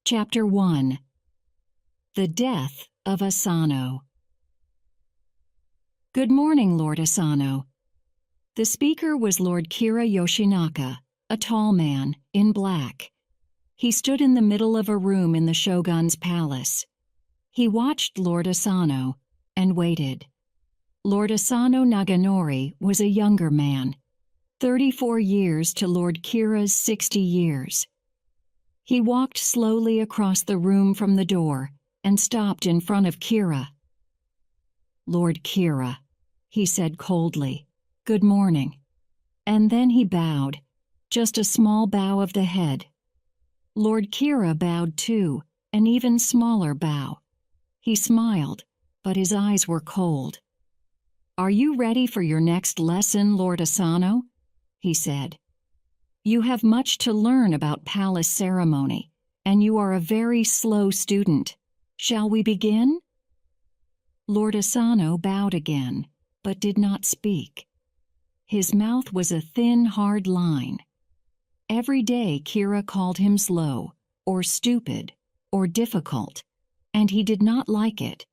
Chapter 1. The Death of Asano. Good morning, Lord Asano. The speaker was Lord Kira Yoshinaka, a tall man, in black. He stood in the middle of a room in the shogun's palace. He watched Lord Asano and waited. Lord Asano Naganori was a younger man, 34 years to Lord Kira's 60 years. He walked slowly across the room from the door and stopped in front of Kira. "Lord Kira," he said coldly, "good morning." And then he bowed, just a small bow of the head. Lord Kira bowed too, an even smaller bow. He smiled, but his eyes were cold. "Are you ready for your next lesson, Lord Asano?" he said. "You have much to learn about palace ceremony, and you are a very slow student. Shall we begin?" Lord Asano bowed again, but did not speak. His mouth was a thin, hard line. Every day Kira called him slow, or stupid, or difficult, and he did not like it.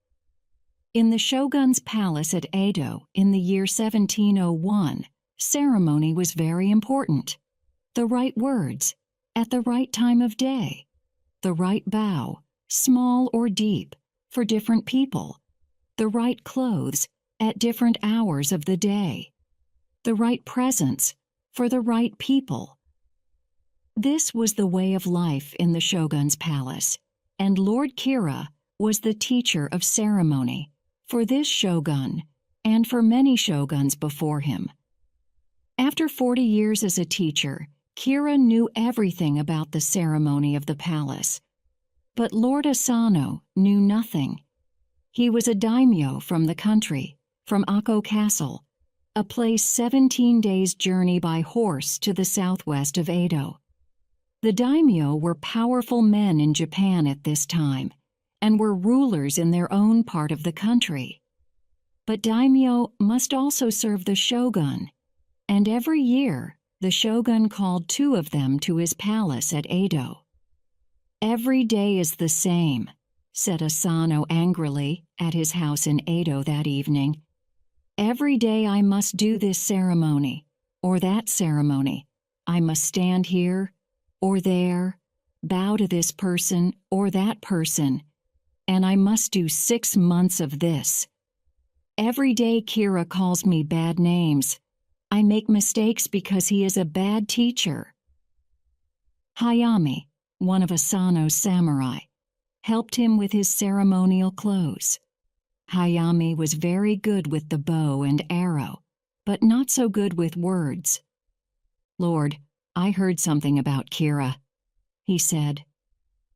In the shogun's palace at Edo in the year 1701, ceremony was very important. The right words, at the right time of day. The right bow, small or deep, for different people. The right clothes, at different hours of the day. The right presents, for the right people. This was the way of life in the shogun's palace, and Lord Kira was the teacher of ceremony for this shogun and for many shoguns before him. After 40 years as a teacher, Kira knew everything about the ceremony of the palace. But Lord Asano knew nothing. He was a daimyo from the country, from Akko Castle, a place 17 days' journey by horse to the southwest of Edo. The daimyo were powerful men in Japan at this time, and were rulers in their own part of the country. But daimyo must also serve the shogun, and every year the shogun called 2 of them to his palace at Edo. "Every day is the same," said Asano angrily at his house in Edo that evening. "Every day I must do this ceremony, or that ceremony. I must stand here, or there, bow to this person or that person, and I must do 6 months of this. Every day Kira calls me bad names. I make mistakes because he is a bad teacher." Hayami, one of Asano's samurai, helped him with his ceremonial clothes. Hayami was very good with the bow and arrow, but not so good with words. "Lord, I heard something about Kira," he said.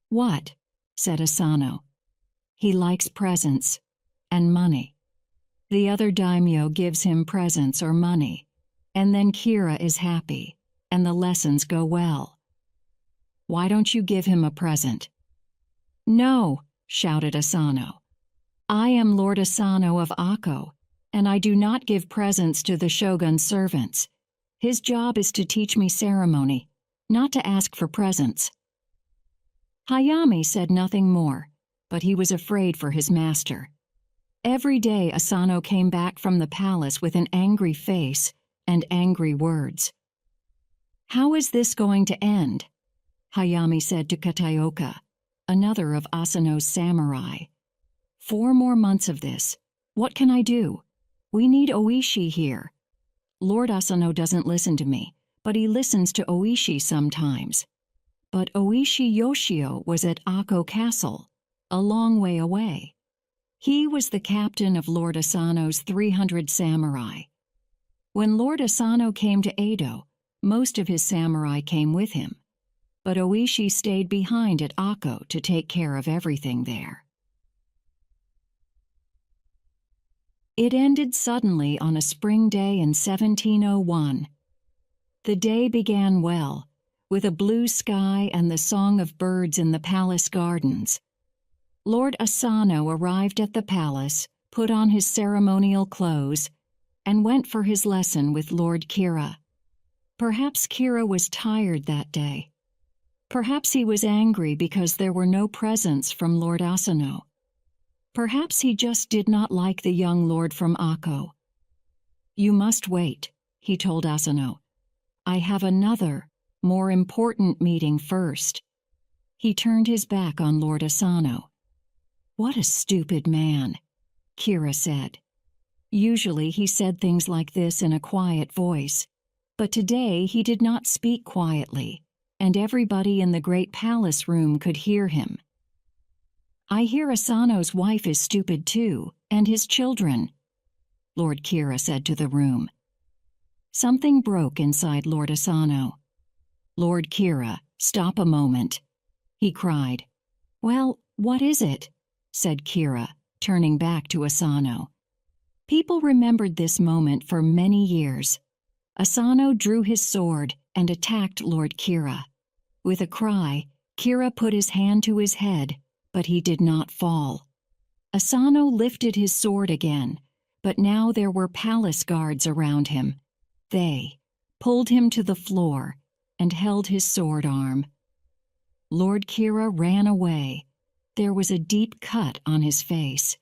"What?" said Asano. "He likes presents and money. The other daimyo gives him presents or money, and then Kira is happy, and the lessons go well. Why don't you give him a present?" "No," shouted Asano. "I am Lord Asano of Akko, and I do not give presents to the shogun's servants. His job is to teach me ceremony, not to ask for presents." Hayami said nothing more, but he was afraid for his master. Every day Asano came back from the palace with an angry face and angry words. "How is this going to end?" Hayami said to Kataoka, another of Asano's samurai. "4 more months of this. What can I do? We need Oishi here. Lord Asano doesn't listen to me, but he listens to Oishi sometimes. But Oishi Yoshio was at Akko Castle, a long way away. He was the captain of Lord Asano's 300 samurai. When Lord Asano came to Edo, most of his samurai came with him, but Oishi stayed behind at Akko to take care of everything there." It ended suddenly on a spring day in 1701. The day began well, with a blue sky and the song of birds in the palace gardens. Lord Asano arrived at the palace, put on his ceremonial clothes, and went for his lesson with Lord Kira. Perhaps Kira was tired that day. Perhaps he was angry because there were no presents from Lord Asano. Perhaps he just did not like the young lord from Akko. "You must wait," he told Asano. "I have another, more important meeting first." He turned his back on Lord Asano. "What a stupid man," Kira said. Usually he said things like this in a quiet voice, but today he did not speak quietly, and everybody in the great palace room could hear him. "I hear Asano's wife is stupid too, and his children," Lord Kira said to the room. Something broke inside Lord Asano. "Lord Kira, stop a moment," he cried. "Well, what is it?" said Kira, turning back to Asano. People remembered this moment for many years. Asano drew his sword and attacked Lord Kira. With a cry, Kira put his hand to his head, but he did not fall. Asano lifted his sword again, but now there were palace guards around him. They pulled him to the floor and held his sword arm. Lord Kira ran away. There was a deep cut on his face.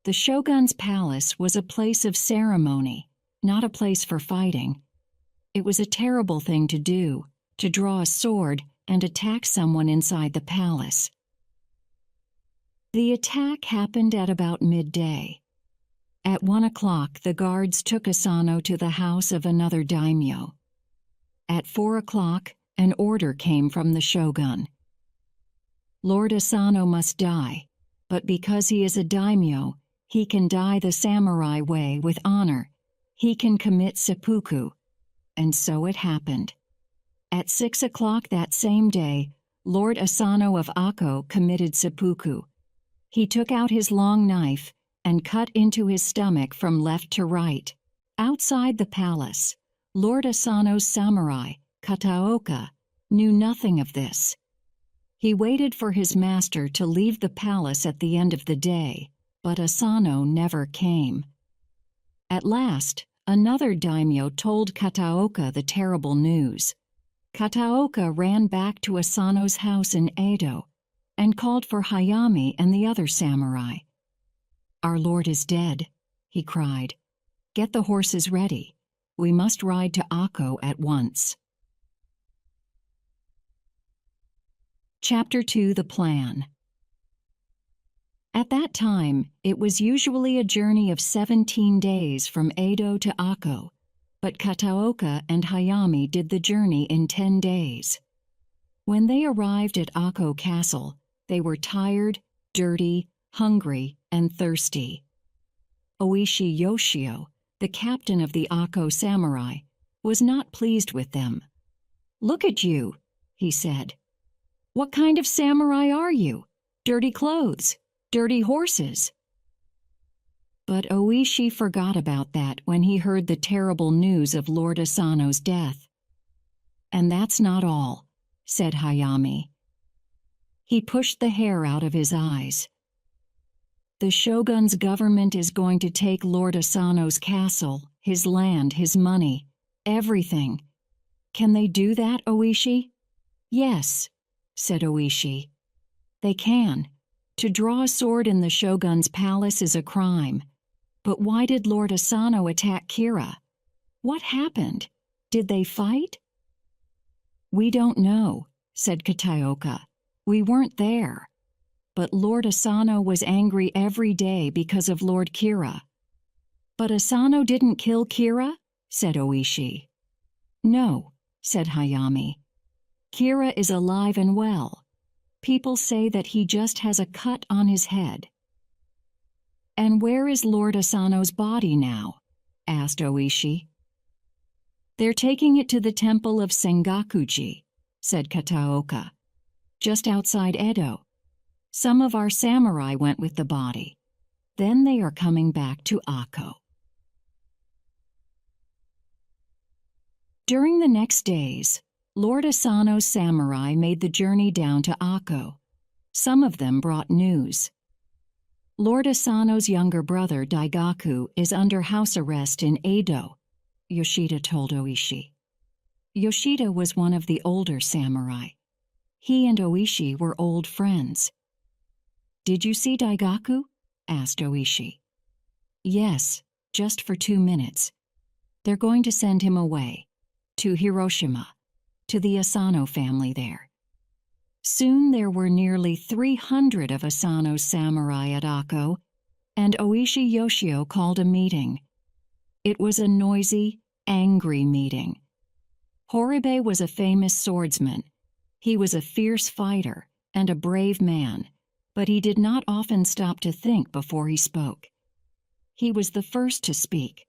The shogun's palace was a place of ceremony, not a place for fighting. It was a terrible thing to do, to draw a sword and attack someone inside the palace. The attack happened at about midday. At 1 o'clock, the guards took Asano to the house of another daimyo. At 4 o'clock, an order came from the shogun. Lord Asano must die, but because he is a daimyo, he can die the samurai way with honor. He can commit seppuku. And so it happened. At 6 o'clock that same day, Lord Asano of Akko committed seppuku. He took out his long knife and cut into his stomach from left to right. Outside the palace, Lord Asano's samurai, Kataoka, knew nothing of this. He waited for his master to leave the palace at the end of the day, but Asano never came. At last, another daimyo told Kataoka the terrible news. Kataoka ran back to Asano's house in Edo and called for Hayami and the other samurai. "Our lord is dead," he cried. "Get the horses ready. We must ride to Akko at once." Chapter 2: The Plan. At that time, it was usually a journey of 17 days from Edo to Akko, but Kataoka and Hayami did the journey in 10 days. When they arrived at Akko Castle, they were tired, dirty, hungry, and thirsty. Oishi Yoshio, the captain of the Akko samurai, was not pleased with them. "Look at you," he said. "What kind of samurai are you? Dirty clothes, dirty horses." But Oishi forgot about that when he heard the terrible news of Lord Asano's death. "And that's not all," said Hayami. He pushed the hair out of his eyes. "The shogun's government is going to take Lord Asano's castle, his land, his money, everything. Can they do that, Oishi?" "Yes," said Oishi. "They can. To draw a sword in the shogun's palace is a crime. But why did Lord Asano attack Kira? What happened? Did they fight?" "We don't know," said Kataoka. "We weren't there. But Lord Asano was angry every day because of Lord Kira." "But Asano didn't kill Kira?" said Oishi. "No," said Hayami. "Kira is alive and well. People say that he just has a cut on his head." "And where is Lord Asano's body now?" asked Oishi. "They're taking it to the temple of Sengakuji," said Kataoka, "just outside Edo. Some of our samurai went with the body. Then they are coming back to Akko." During the next days, Lord Asano's samurai made the journey down to Akko. Some of them brought news. "Lord Asano's younger brother Daigaku is under house arrest in Edo," Yoshida told Oishi. Yoshida was one of the older samurai. He and Oishi were old friends. "Did you see Daigaku?" asked Oishi. "Yes, just for 2 minutes. They're going to send him away, to Hiroshima, to the Asano family there." Soon there were nearly 300 of Asano's samurai at Akko, and Oishi Yoshio called a meeting. It was a noisy, angry meeting. Horibe was a famous swordsman. He was a fierce fighter and a brave man, but he did not often stop to think before he spoke. He was the first to speak.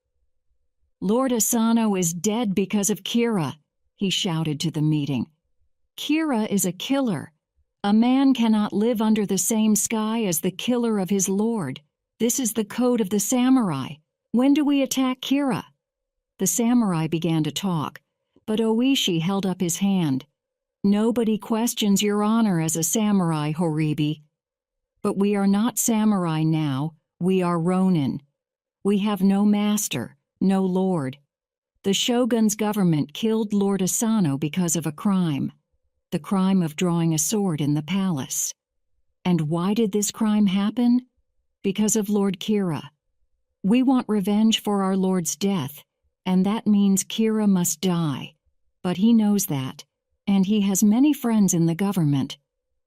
"Lord Asano is dead because of Kira," he shouted to the meeting. "Kira is a killer. A man cannot live under the same sky as the killer of his lord. This is the code of the samurai. When do we attack Kira?" The samurai began to talk, but Oishi held up his hand. "Nobody questions your honor as a samurai, Horibe. But we are not samurai now, we are ronin. We have no master, no lord. The shogun's government killed Lord Asano because of a crime, the crime of drawing a sword in the palace. And why did this crime happen? Because of Lord Kira. We want revenge for our lord's death, and that means Kira must die. But he knows that, and he has many friends in the government.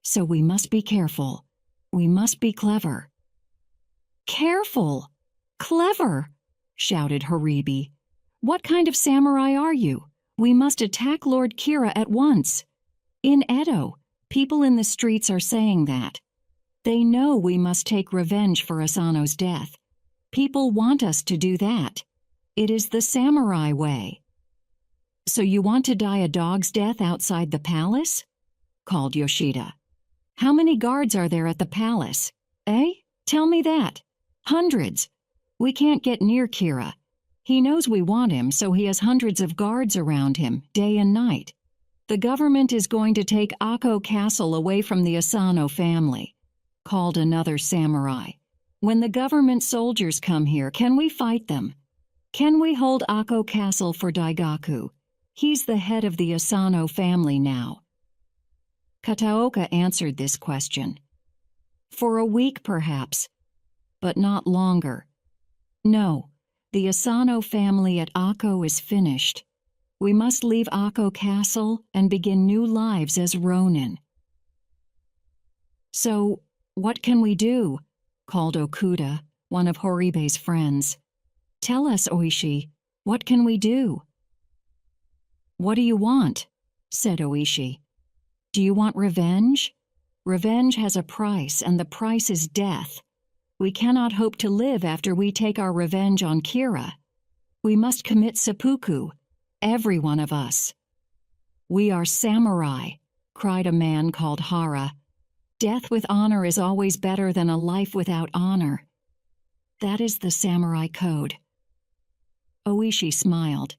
So we must be careful. We must be clever." "Careful! Clever!" shouted Horibe. "What kind of samurai are you? We must attack Lord Kira at once." "In Edo, people in the streets are saying that. They know we must take revenge for Asano's death. People want us to do that. It is the samurai way." "So you want to die a dog's death outside the palace?" called Yoshida. "How many guards are there at the palace? Eh? Tell me that. Hundreds. We can't get near Kira. He knows we want him, so he has hundreds of guards around him, day and night. The government is going to take Akko Castle away from the Asano family," called another samurai. "When the government soldiers come here, can we fight them? Can we hold Akko Castle for Daigaku? He's the head of the Asano family now." Kataoka answered this question. "For a week, perhaps, but not longer. No, the Asano family at Akko is finished. We must leave Akko Castle and begin new lives as ronin." "So, what can we do?" called Okuda, one of Horibe's friends. "Tell us, Oishi, what can we do?" "What do you want?" said Oishi. "Do you want revenge? Revenge has a price, and the price is death. We cannot hope to live after we take our revenge on Kira. We must commit seppuku, every one of us." "We are samurai," cried a man called Hara. "Death with honor is always better than a life without honor. That is the samurai code." Oishi smiled.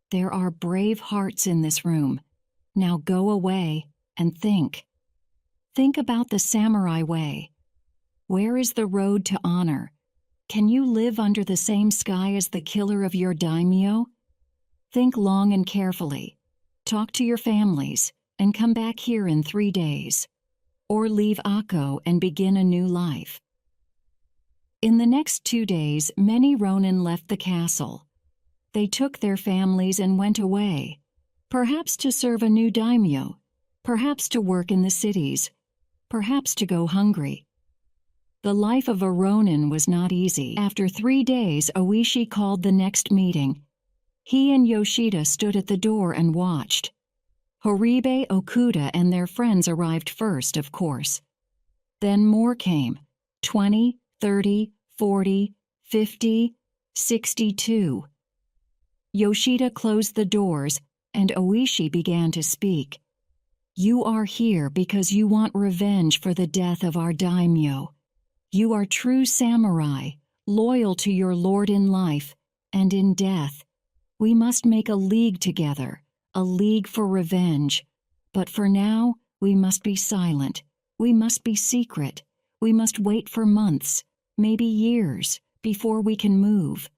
"There are brave hearts in this room. Now go away and think. Think about the samurai way. Where is the road to honor? Can you live under the same sky as the killer of your daimyo? Think long and carefully. Talk to your families and come back here in 3 days. Or leave Akko and begin a new life." In the next 2 days, many ronin left the castle. They took their families and went away, perhaps to serve a new daimyo, perhaps to work in the cities, perhaps to go hungry. The life of a ronin was not easy. After 3 days, Oishi called the next meeting. He and Yoshida stood at the door and watched. Horibe, Okuda, and their friends arrived first, of course. Then more came, 20, 30, 40, 50, 62. Yoshida closed the doors, and Oishi began to speak. "You are here because you want revenge for the death of our daimyo. You are true samurai, loyal to your lord in life and in death. We must make a league together, a league for revenge. But for now, we must be silent. We must be secret. We must wait for months, maybe years, before we can move.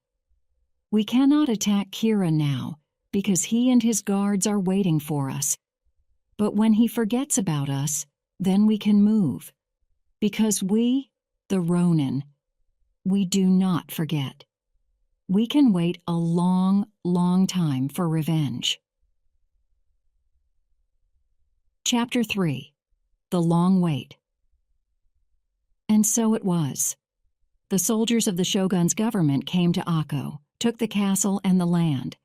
We cannot attack Kira now, because he and his guards are waiting for us. But when he forgets about us, then we can move. Because we, the Ronin, we do not forget. We can wait a long, long time for revenge. Chapter 3. The Long Wait. And so it was. The soldiers of the shogun's government came to Akko, took the castle and the land,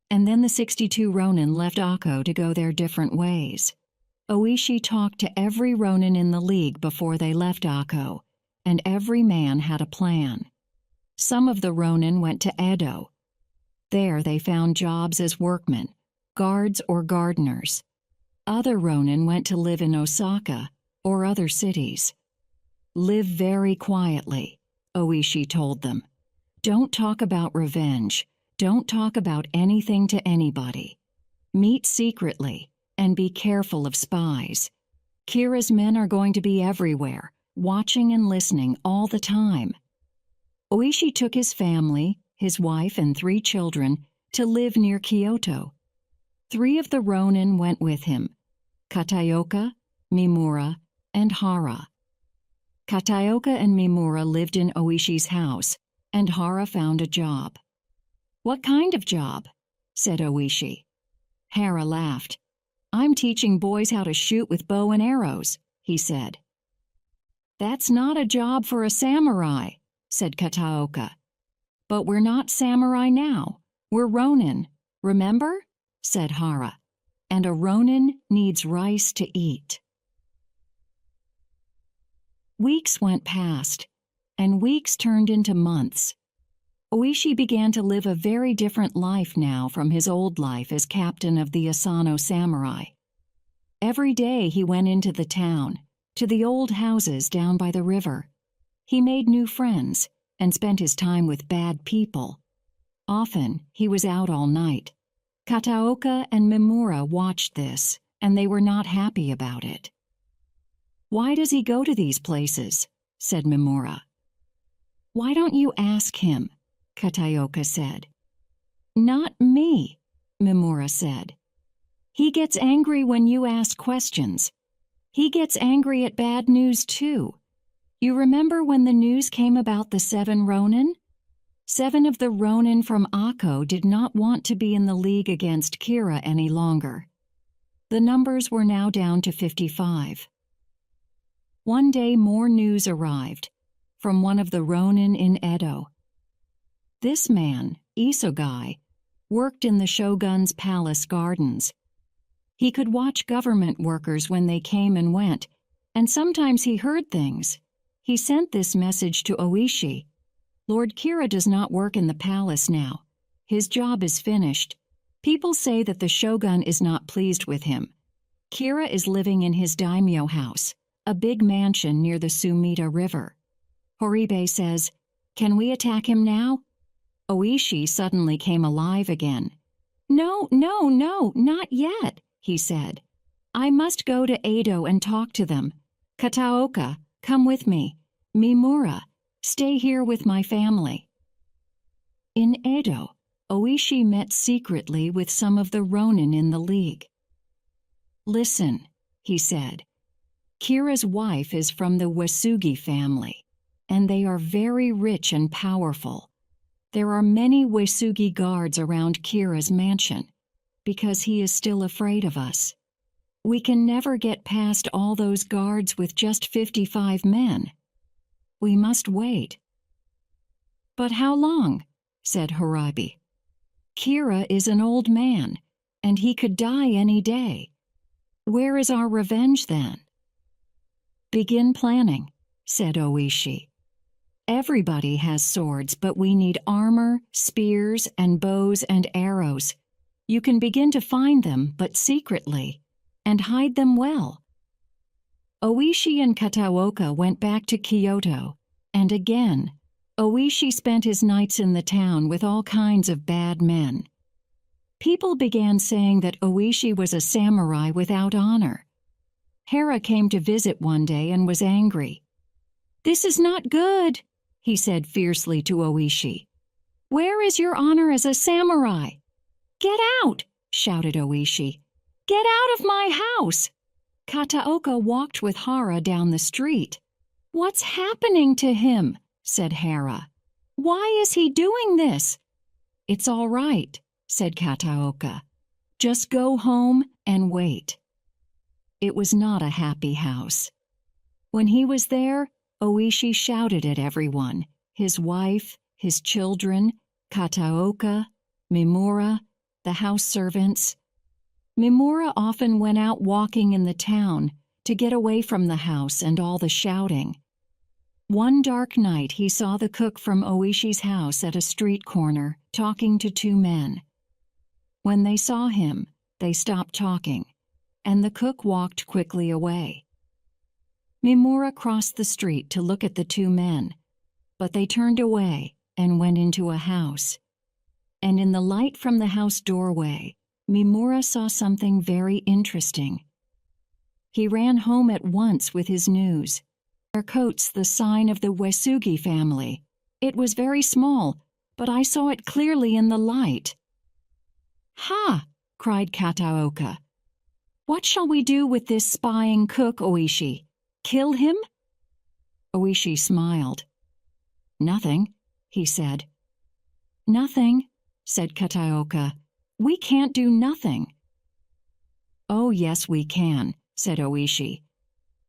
and then the 62 Ronin left Akko to go their different ways. Oishi talked to every Ronin in the league before they left Akko, and every man had a plan. Some of the Ronin went to Edo. There they found jobs as workmen, guards or gardeners. Other Ronin went to live in Osaka or other cities. Live very quietly, Oishi told them. Don't talk about revenge. Don't talk about anything to anybody. Meet secretly and be careful of spies. Kira's men are going to be everywhere, watching and listening all the time. Oishi took his family, his wife and 3 children, to live near Kyoto. 3 of the Ronin went with him: Kataoka, Mimura, and Hara. Kataoka and Mimura lived in Oishi's house, and Hara found a job. "What kind of job?" said Oishi. Hara laughed. "I'm teaching boys how to shoot with bow and arrows," he said. "That's not a job for a samurai," said Kataoka. "But we're not samurai now. We're Ronin, remember?" said Hara. "And a Ronin needs rice to eat." Weeks went past, and weeks turned into months. Oishi began to live a very different life now from his old life as captain of the Asano samurai. Every day he went into the town, to the old houses down by the river. He made new friends and spent his time with bad people. Often he was out all night. Kataoka and Mimura watched this, and they were not happy about it. "Why does he go to these places?" said Mimura. "Why don't you ask him?" Kataoka said. "Not me," Mimura said. "He gets angry when you ask questions. He gets angry at bad news too. You remember when the news came about the 7 Ronin? 7 of the Ronin from Akko did not want to be in the league against Kira any longer. The numbers were now down to 55. One day more news arrived from one of the Ronin in Edo. This man, Isogai, worked in the shogun's palace gardens. He could watch government workers when they came and went, and sometimes he heard things. He sent this message to Oishi: "Lord Kira does not work in the palace now. His job is finished. People say that the shogun is not pleased with him. Kira is living in his daimyo house, a big mansion near the Sumida River. Horibe says, 'Can we attack him now?' Oishi suddenly came alive again. 'No, no, no, not yet,' he said. 'I must go to Edo and talk to them. Kataoka, come with me. Mimura, stay here with my family.' In Edo, Oishi met secretly with some of the Ronin in the league. 'Listen,' he said. 'Kira's wife is from the Wasugi family, and they are very rich and powerful. There are many Wasugi guards around Kira's mansion, because he is still afraid of us. We can never get past all those guards with just 55 men. We must wait.' 'But how long?' said Horibe. 'Kira is an old man, and he could die any day. Where is our revenge then?' 'Begin planning,' said Oishi. 'Everybody has swords, but we need armor, spears, and bows and arrows. You can begin to find them, but secretly, and hide them well.' Oishi and Kataoka went back to Kyoto, and again, Oishi spent his nights in the town with all kinds of bad men. People began saying that Oishi was a samurai without honor. Hera came to visit one day and was angry. 'This is not good,' he said fiercely to Oishi. 'Where is your honor as a samurai?' 'Get out!' shouted Oishi. Get out of my house! Kataoka walked with Hara down the street. What's happening to him? Said Hara. Why is he doing this? It's all right, said Kataoka. Just go home and wait. It was not a happy house. When he was there, Oishi shouted at everyone, his wife, his children, Kataoka, Mimura, the house servants. Mimura often went out walking in the town to get away from the house and all the shouting. One dark night he saw the cook from Oishi's house at a street corner talking to two men. When they saw him, they stopped talking, and the cook walked quickly away. Mimura crossed the street to look at the two men, but they turned away and went into a house. And in the light from the house doorway, Mimura saw something very interesting. He ran home at once with his news. Their coat's the sign of the Uesugi family. It was very small, but I saw it clearly in the light. Ha! Cried Kataoka. What shall we do with this spying cook, Oishi? Kill him? Oishi smiled. Nothing, he said. Nothing, said Kataoka. We can't do nothing. Oh, yes, we can, said Oishi.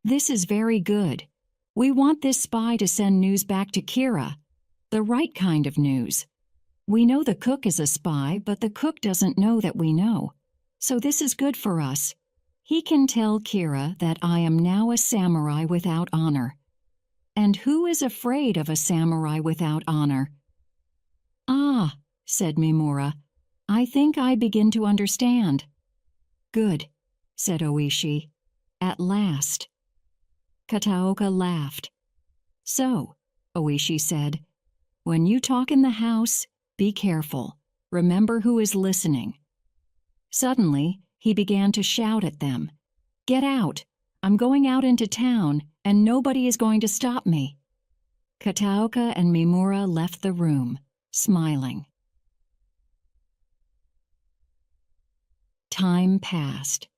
This is very good. We want this spy to send news back to Kira, the right kind of news. We know the cook is a spy, but the cook doesn't know that we know. So this is good for us. He can tell Kira that I am now a samurai without honor. And who is afraid of a samurai without honor? Ah, said Mimura, I think I begin to understand. Good, said Oishi. At last. Kataoka laughed. So, Oishi said, when you talk in the house, be careful. Remember who is listening. Suddenly, he began to shout at them. Get out! I'm going out into town, and nobody is going to stop me. Kataoka and Mimura left the room, smiling. Time passed.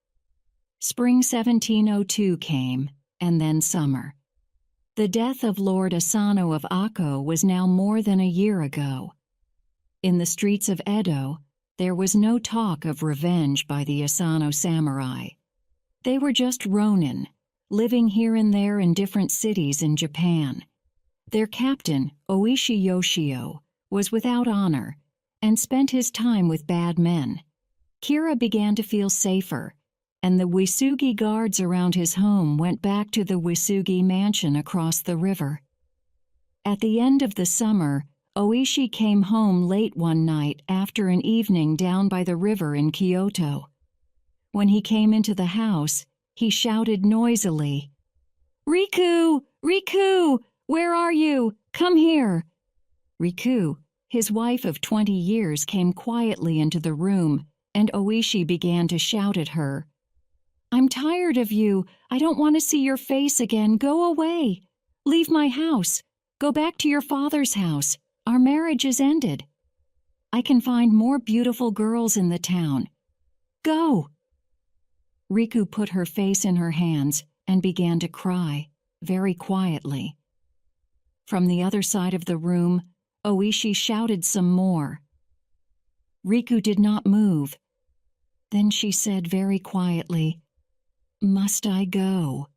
Spring 1702 came, and then summer. The death of Lord Asano of Akko was now more than a year ago. In the streets of Edo, there was no talk of revenge by the Asano samurai. They were just ronin, living here and there in different cities in Japan. Their captain, Oishi Yoshio, was without honor and spent his time with bad men. Kira began to feel safer, and the Uesugi guards around his home went back to the Uesugi mansion across the river. At the end of the summer, Oishi came home late one night after an evening down by the river in Kyoto. When he came into the house, he shouted noisily, "Riku! Riku! Where are you? Come here!" Riku, his wife of 20 years, came quietly into the room, and Oishi began to shout at her. "I'm tired of you. I don't want to see your face again. Go away. Leave my house. Go back to your father's house. Our marriage is ended. I can find more beautiful girls in the town. Go." Riku put her face in her hands and began to cry, very quietly. From the other side of the room, Oishi shouted some more. Riku did not move. Then she said very quietly, "Must I go?"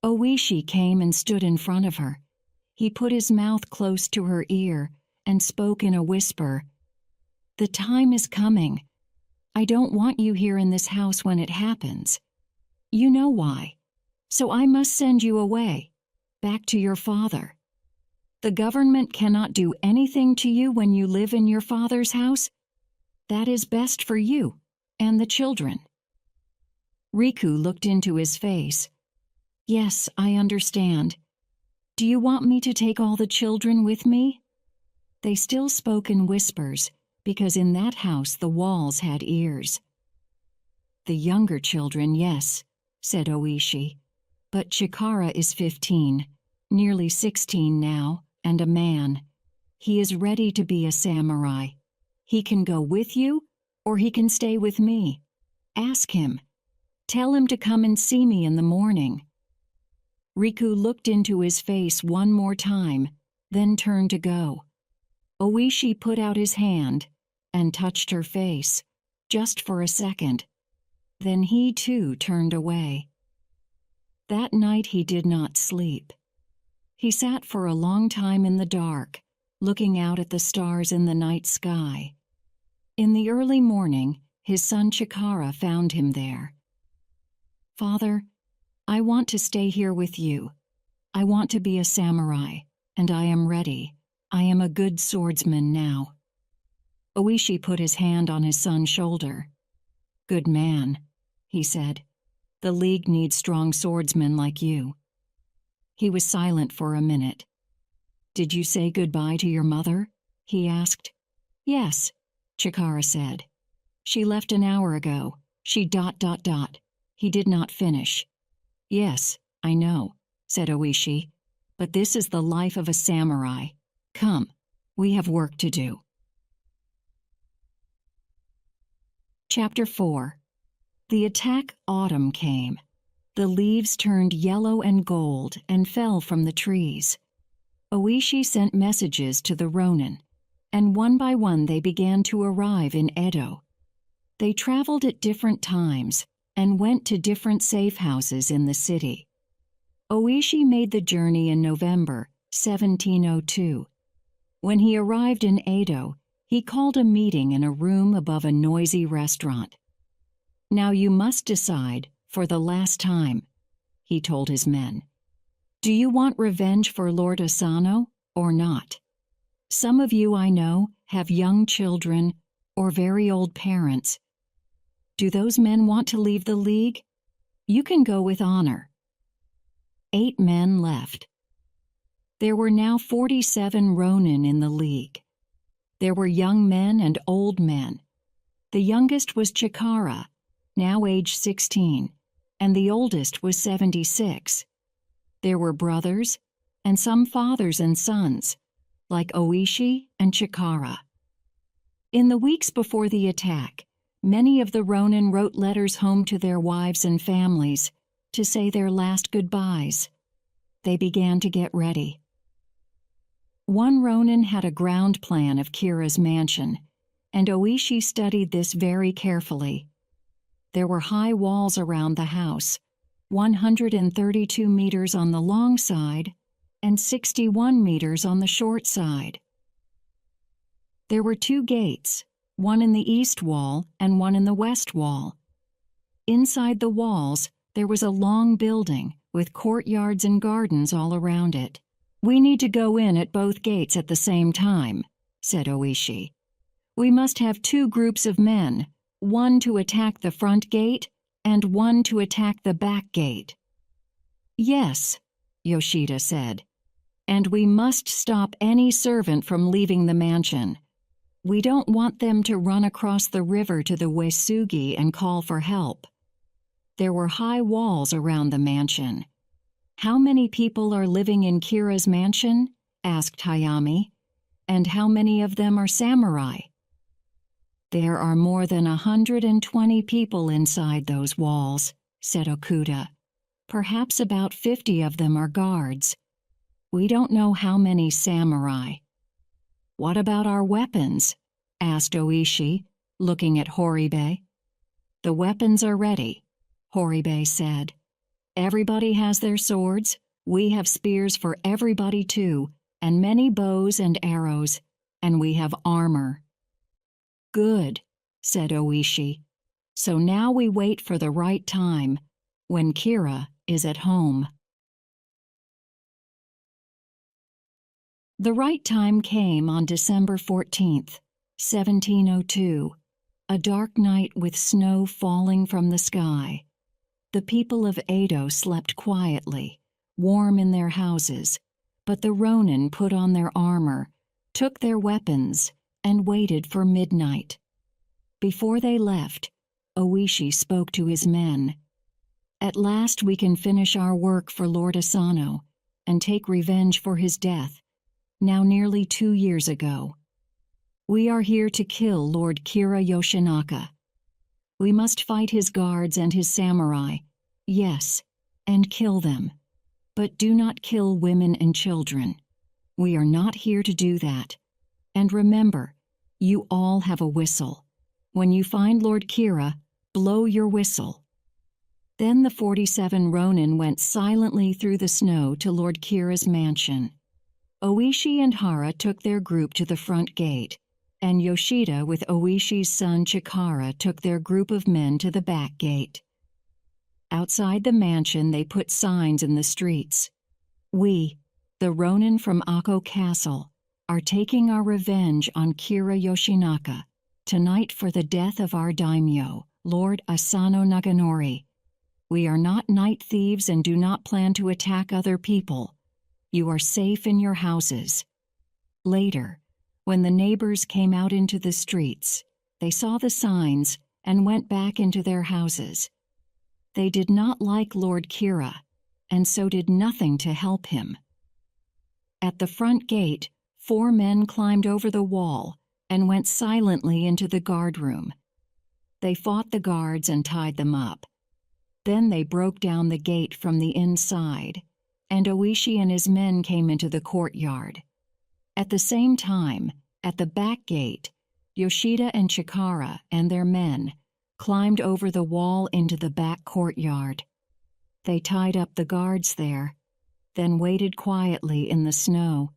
Oishi came and stood in front of her. He put his mouth close to her ear and spoke in a whisper. "The time is coming. I don't want you here in this house when it happens. You know why. So I must send you away, back to your father. The government cannot do anything to you when you live in your father's house. That is best for you and the children." Riku looked into his face. "Yes, I understand. Do you want me to take all the children with me?" They still spoke in whispers, because in that house the walls had ears. "The younger children, yes," said Oishi. "But Chikara is 15, nearly 16 now, and a man. He is ready to be a samurai. He can go with you, or he can stay with me. Ask him. Tell him to come and see me in the morning." Riku looked into his face one more time, then turned to go. Oishi put out his hand and touched her face, just for a second. Then he too turned away. That night he did not sleep. He sat for a long time in the dark, looking out at the stars in the night sky. In the early morning, his son Chikara found him there. "Father, I want to stay here with you. I want to be a samurai, and I am ready. I am a good swordsman now." Oishi put his hand on his son's shoulder. "Good man," he said. "The League needs strong swordsmen like you." He was silent for a minute. "Did you say goodbye to your mother?" he asked. "Yes," Chikara said. "She left an hour ago. She ... He did not finish. "Yes, I know," said Oishi, "but this is the life of a samurai. Come, we have work to do." Chapter 4. The attack autumn came. The leaves turned yellow and gold and fell from the trees. Oishi sent messages to the Ronin, and one by one they began to arrive in Edo. They traveled at different times and went to different safe houses in the city. Oishi made the journey in November 1702. When he arrived in Edo, he called a meeting in a room above a noisy restaurant. "Now you must decide, for the last time," he told his men. "Do you want revenge for Lord Asano or not? Some of you, I know, have young children or very old parents. Do those men want to leave the League? You can go with honor." 8 men left. There were now 47 Ronin in the League. There were young men and old men. The youngest was Chikara, now aged 16, and the oldest was 76. There were brothers, and some fathers and sons, like Oishi and Chikara. In the weeks before the attack, many of the Ronin wrote letters home to their wives and families to say their last goodbyes. They began to get ready. One Ronin had a ground plan of Kira's mansion, and Oishi studied this very carefully. There were high walls around the house, 132 meters on the long side and 61 meters on the short side. There were 2 gates, one in the east wall and one in the west wall. Inside the walls, there was a long building with courtyards and gardens all around it. "We need to go in at both gates at the same time," said Oishi. "We must have 2 groups of men, one to attack the front gate and one to attack the back gate." "Yes," Yoshida said, "and we must stop any servant from leaving the mansion. We don't want them to run across the river to the Uesugi and call for help." There were high walls around the mansion. "How many people are living in Kira's mansion?" asked Hayami. "And how many of them are samurai?" "There are more than 120 people inside those walls," said Okuda. "Perhaps about 50 of them are guards. We don't know how many samurai." "What about our weapons?" asked Oishi, looking at Horibe. "The weapons are ready," Horibe said. "Everybody has their swords. We have spears for everybody too, and many bows and arrows, and we have armor." "Good," said Oishi. "So now we wait for the right time, when Kira is at home." The right time came on December 14th, 1702, a dark night with snow falling from the sky. The people of Edo slept quietly, warm in their houses, but the Ronin put on their armor, took their weapons, and waited for midnight. Before they left, Oishi spoke to his men. "At last we can finish our work for Lord Asano and take revenge for his death, now nearly 2 years ago. We are here to kill Lord Kira Yoshinaka. We must fight his guards and his samurai, yes, and kill them. But do not kill women and children. We are not here to do that. And remember, you all have a whistle. When you find Lord Kira, blow your whistle." Then the 47 Ronin went silently through the snow to Lord Kira's mansion. Oishi and Hara took their group to the front gate, and Yoshida with Oishi's son Chikara took their group of men to the back gate. Outside the mansion they put signs in the streets. "We, the Ronin from Akko Castle, are taking our revenge on Kira Yoshinaka tonight for the death of our daimyo, Lord Asano Naganori. We are not night thieves and do not plan to attack other people. You are safe in your houses." Later, when the neighbors came out into the streets, they saw the signs and went back into their houses. They did not like Lord Kira, and so did nothing to help him. At the front gate, 4 men climbed over the wall and went silently into the guard room. They fought the guards and tied them up. Then they broke down the gate from the inside, and Oishi and his men came into the courtyard. At the same time, at the back gate, Yoshida and Chikara and their men climbed over the wall into the back courtyard. They tied up the guards there, then waited quietly in the snow.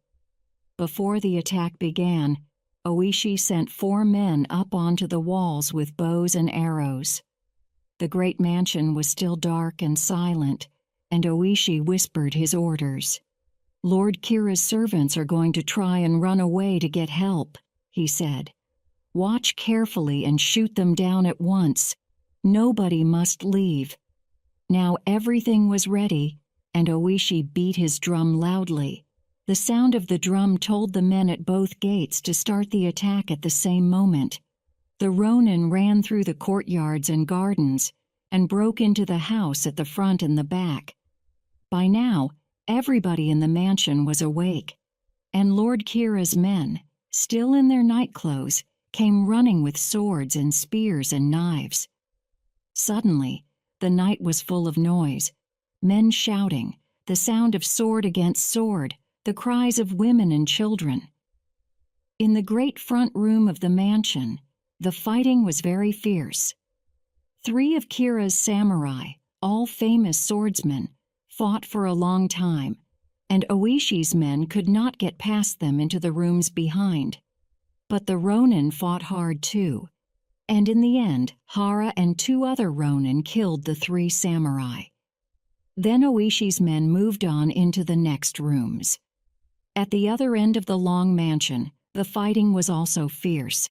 Before the attack began, Oishi sent 4 men up onto the walls with bows and arrows. The great mansion was still dark and silent, and Oishi whispered his orders. "Lord Kira's servants are going to try and run away to get help," he said. "Watch carefully and shoot them down at once. Nobody must leave." Now everything was ready, and Oishi beat his drum loudly. The sound of the drum told the men at both gates to start the attack at the same moment. The Ronin ran through the courtyards and gardens and broke into the house at the front and the back. By now, everybody in the mansion was awake, and Lord Kira's men, still in their night clothes, came running with swords and spears and knives. Suddenly, the night was full of noise, men shouting, the sound of sword against sword, the cries of women and children. In the great front room of the mansion, the fighting was very fierce. 3 of Kira's samurai, all famous swordsmen, fought for a long time, and Oishi's men could not get past them into the rooms behind. But the Ronin fought hard too, and in the end, Hara and 2 other Ronin killed the 3 samurai. Then Oishi's men moved on into the next rooms. At the other end of the long mansion, the fighting was also fierce.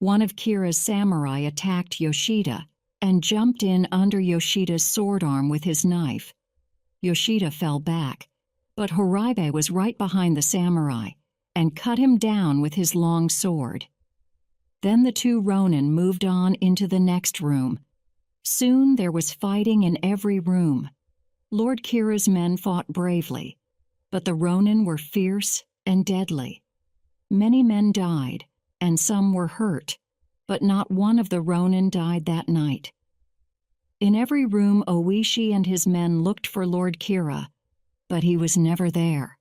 One of Kira's samurai attacked Yoshida and jumped in under Yoshida's sword arm with his knife. Yoshida fell back, but Horaibe was right behind the samurai and cut him down with his long sword. Then the 2 Ronin moved on into the next room. Soon there was fighting in every room. Lord Kira's men fought bravely, but the Ronin were fierce and deadly. Many men died, and some were hurt, but not one of the Ronin died that night. In every room Oishi and his men looked for Lord Kira, but he was never there.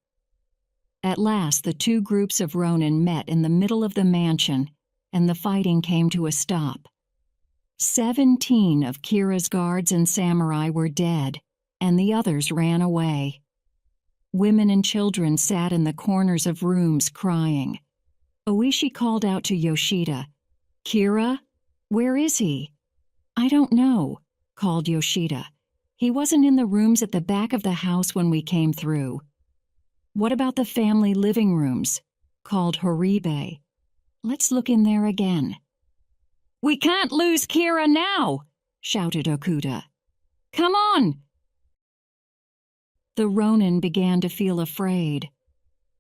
At last the 2 groups of Ronin met in the middle of the mansion, and the fighting came to a stop. 17 of Kira's guards and samurai were dead, and the others ran away. Women and children sat in the corners of rooms crying. Oishi called out to Yoshida, "Kira? Where is he?" "I don't know," called Yoshida. "He wasn't in the rooms at the back of the house when we came through." "What about the family living rooms?" called Horaibe. "Let's look in there again." "We can't lose Kira now!" shouted Okuda. "Come on!" The Ronin began to feel afraid.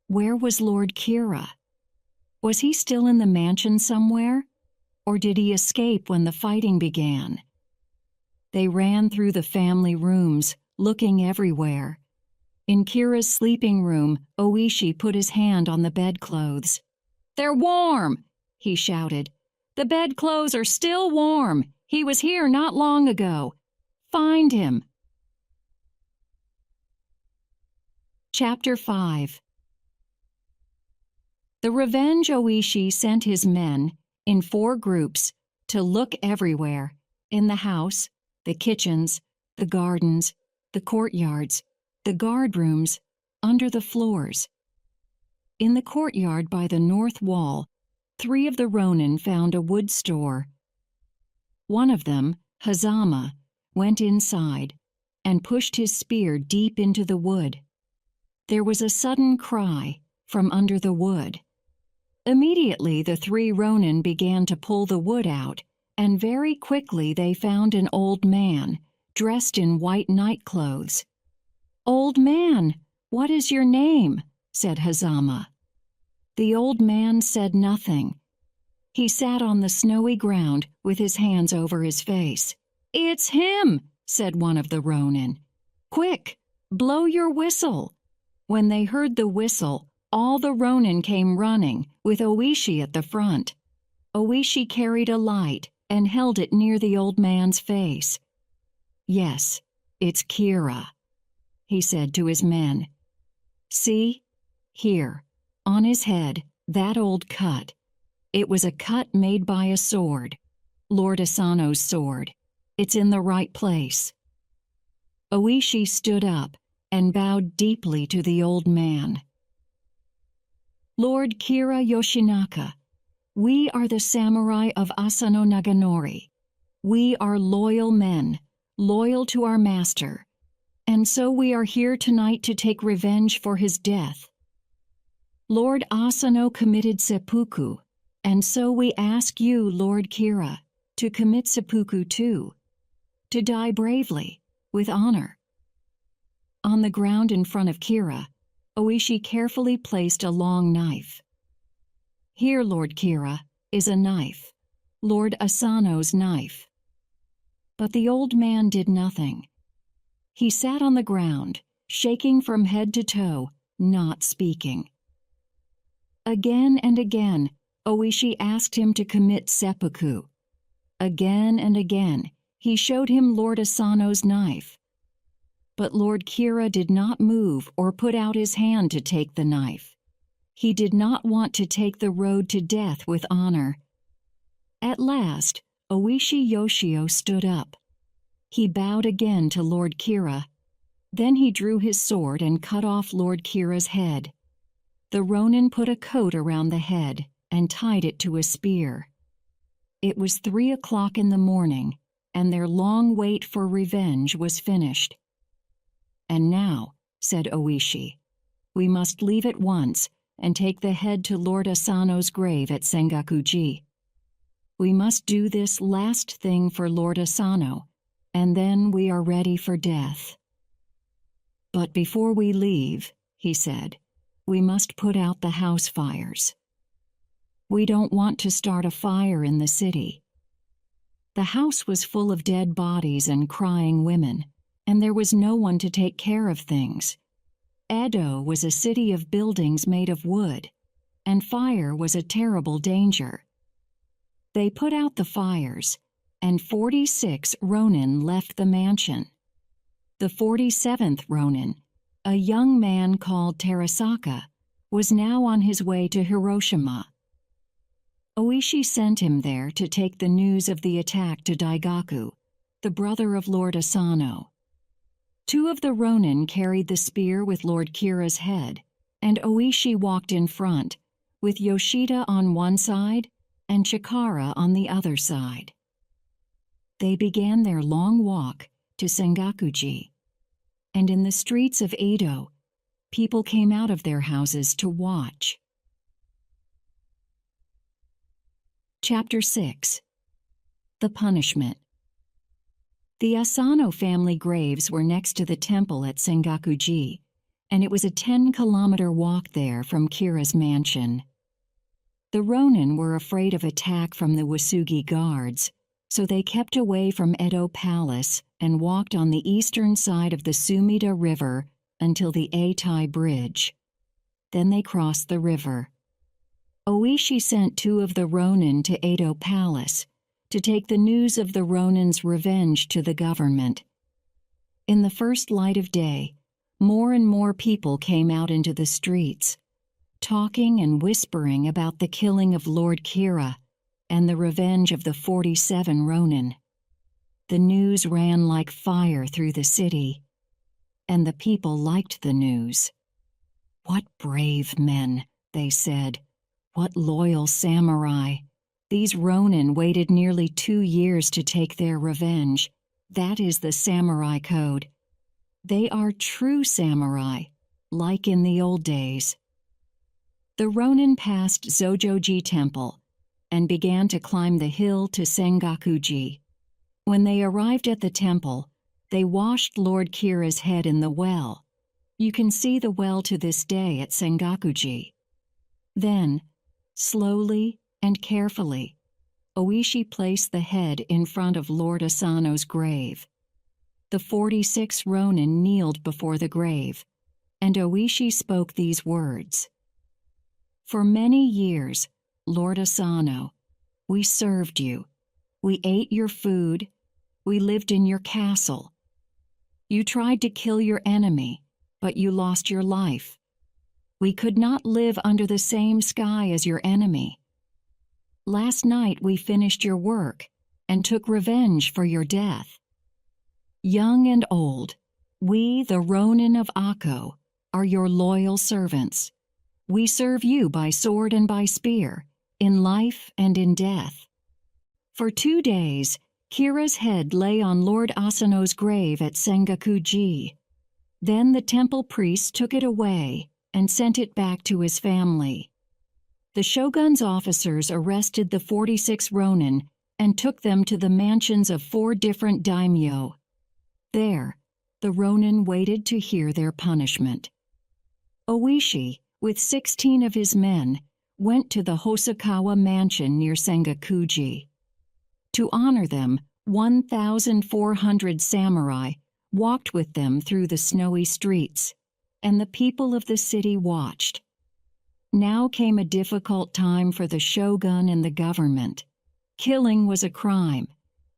Where was Lord Kira? Was he still in the mansion somewhere? Or did he escape when the fighting began? They ran through the family rooms, looking everywhere. In Kira's sleeping room, Oishi put his hand on the bedclothes. "They're warm!" he shouted. "The bedclothes are still warm. He was here not long ago. Find him. Chapter 5. The revenge Oishi sent his men, in 4 groups, to look everywhere, in the house, the kitchens, the gardens, the courtyards, the guardrooms, under the floors. In the courtyard by the north wall, 3 of the Ronin found a wood store. One of them, Hazama, went inside and pushed his spear deep into the wood. There was a sudden cry from under the wood. Immediately the 3 Ronin began to pull the wood out, and very quickly they found an old man, dressed in white night clothes. "Old man, what is your name?" said Hazama. The old man said nothing. He sat on the snowy ground with his hands over his face. "It's him," said one of the Ronin. "Quick, blow your whistle." When they heard the whistle, all the Ronin came running, with Oishi at the front. Oishi carried a light and held it near the old man's face. "Yes, it's Kira," he said to his men. "See, here, on his head, that old cut. It was a cut made by a sword, Lord Asano's sword. It's in the right place." Oishi stood up and bowed deeply to the old man. "Lord Kira Yoshinaka, we are the samurai of Asano Naganori. We are loyal men, loyal to our master, and so we are here tonight to take revenge for his death. Lord Asano committed seppuku, and so we ask you, Lord Kira, to commit seppuku too, to die bravely, with honor." On the ground in front of Kira, Oishi carefully placed a long knife. "Here, Lord Kira, is a knife, Lord Asano's knife." But the old man did nothing. He sat on the ground, shaking from head to toe, not speaking. Again and again, Oishi asked him to commit seppuku. Again and again, he showed him Lord Asano's knife. But Lord Kira did not move or put out his hand to take the knife. He did not want to take the road to death with honor. At last, Oishi Yoshio stood up. He bowed again to Lord Kira. Then he drew his sword and cut off Lord Kira's head. The Ronin put a coat around the head and tied it to a spear. It was 3 o'clock in the morning, and their long wait for revenge was finished. "And now," said Oishi, "we must leave at once and take the head to Lord Asano's grave at Sengakuji. We must do this last thing for Lord Asano, and then we are ready for death. But before we leave," he said, "we must put out the house fires. We don't want to start a fire in the city." The house was full of dead bodies and crying women, and there was no one to take care of things. Edo was a city of buildings made of wood, and fire was a terrible danger. They put out the fires, and 46 Ronin left the mansion. The 47th Ronin, a young man called Terasaka, was now on his way to Hiroshima. Oishi sent him there to take the news of the attack to Daigaku, the brother of Lord Asano. 2 of the Ronin carried the spear with Lord Kira's head, and Oishi walked in front, with Yoshida on one side and Chikara on the other side. They began their long walk to Sengakuji, and in the streets of Edo, people came out of their houses to watch. Chapter 6. The Punishment. The Asano family graves were next to the temple at Sengakuji, and it was a 10-kilometer walk there from Kira's mansion. The Ronin were afraid of attack from the Wasugi guards, so they kept away from Edo Palace and walked on the eastern side of the Sumida River until the Eitai Bridge. Then they crossed the river. Oishi sent 2 of the Ronin to Edo Palace to take the news of the Ronin's revenge to the government. In the first light of day, more and more people came out into the streets, talking and whispering about the killing of Lord Kira and the revenge of the 47 Ronin. The news ran like fire through the city, and the people liked the news. "What brave men," they said. "What loyal samurai. These Ronin waited nearly 2 years to take their revenge. That is the samurai code. They are true samurai, like in the old days." The Ronin passed Zojoji Temple and began to climb the hill to Sengakuji. When they arrived at the temple, they washed Lord Kira's head in the well. You can see the well to this day at Sengakuji. Then, slowly and carefully, Oishi placed the head in front of Lord Asano's grave. The 46 Ronin kneeled before the grave, and Oishi spoke these words. "For many years, Lord Asano, we served you. We ate your food. We lived in your castle. You tried to kill your enemy, but you lost your life. We could not live under the same sky as your enemy. Last night we finished your work and took revenge for your death. Young and old, we, the Ronin of Akko, are your loyal servants. We serve you by sword and by spear, in life and in death." For 2 days, Kira's head lay on Lord Asano's grave at Sengakuji. Then the temple priest took it away and sent it back to his family. The shogun's officers arrested the 46 Ronin and took them to the mansions of 4 different daimyo. There, the Ronin waited to hear their punishment. Oishi, with 16 of his men, went to the Hosokawa mansion near Sengakuji. To honor them, 1,400 samurai walked with them through the snowy streets, and the people of the city watched. Now came a difficult time for the shogun and the government. Killing was a crime,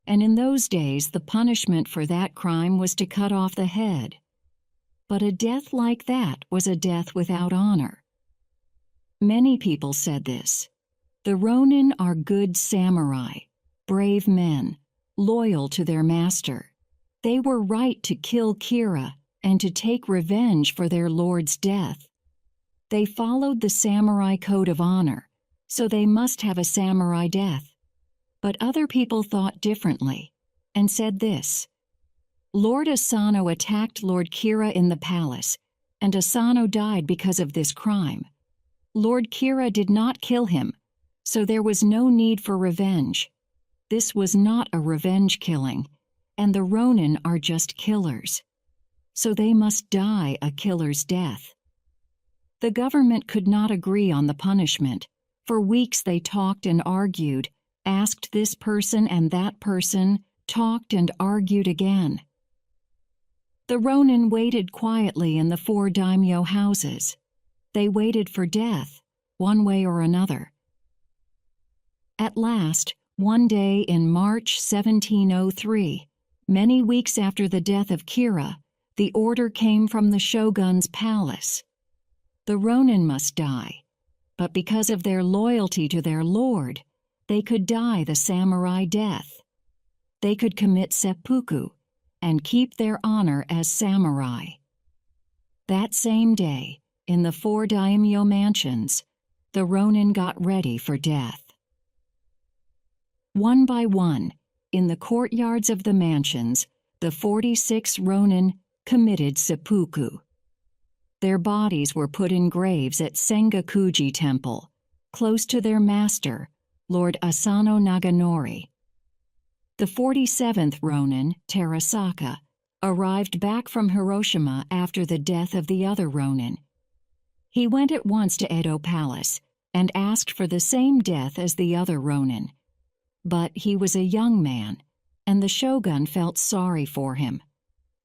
and in those days the punishment for that crime was to cut off the head. But a death like that was a death without honor. Many people said this. The Ronin are good samurai, brave men, loyal to their master. They were right to kill Kira and to take revenge for their lord's death. They followed the samurai code of honor, so they must have a samurai death. But other people thought differently and said this. Lord Asano attacked Lord Kira in the palace, and Asano died because of this crime. Lord Kira did not kill him, so there was no need for revenge. This was not a revenge killing, and the Ronin are just killers. So they must die a killer's death. The government could not agree on the punishment. For weeks they talked and argued, asked this person and that person, talked and argued again. The Ronin waited quietly in the 4 daimyo houses. They waited for death, one way or another. At last, one day in March 1703, many weeks after the death of Kira, the order came from the shogun's palace. The Ronin must die, but because of their loyalty to their lord, they could die the samurai death. They could commit seppuku and keep their honor as samurai. That same day, in the 4 daimyo mansions, the Ronin got ready for death. One by one, in the courtyards of the mansions, the 46 Ronin committed seppuku. Their bodies were put in graves at Sengakuji Temple, close to their master, Lord Asano Naganori. The 47th Ronin, Terasaka, arrived back from Hiroshima after the death of the other Ronin. He went at once to Edo Palace and asked for the same death as the other Ronin. But he was a young man, and the shogun felt sorry for him.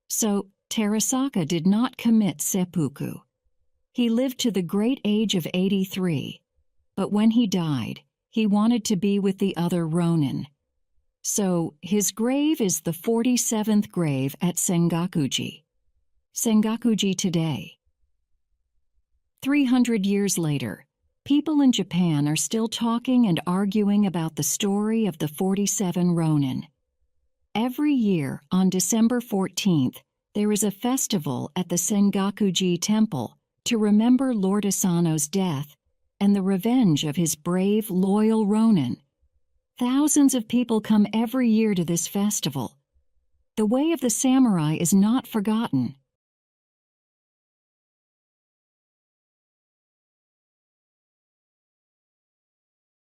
So Terasaka did not commit seppuku. He lived to the great age of 83, but when he died, he wanted to be with the other Ronin. So his grave is the 47th grave at Sengakuji. Sengakuji today. 300 years later, people in Japan are still talking and arguing about the story of the 47 Ronin. Every year, on December 14th, there is a festival at the Sengakuji Temple to remember Lord Asano's death and the revenge of his brave, loyal Ronin. Thousands of people come every year to this festival. The way of the samurai is not forgotten.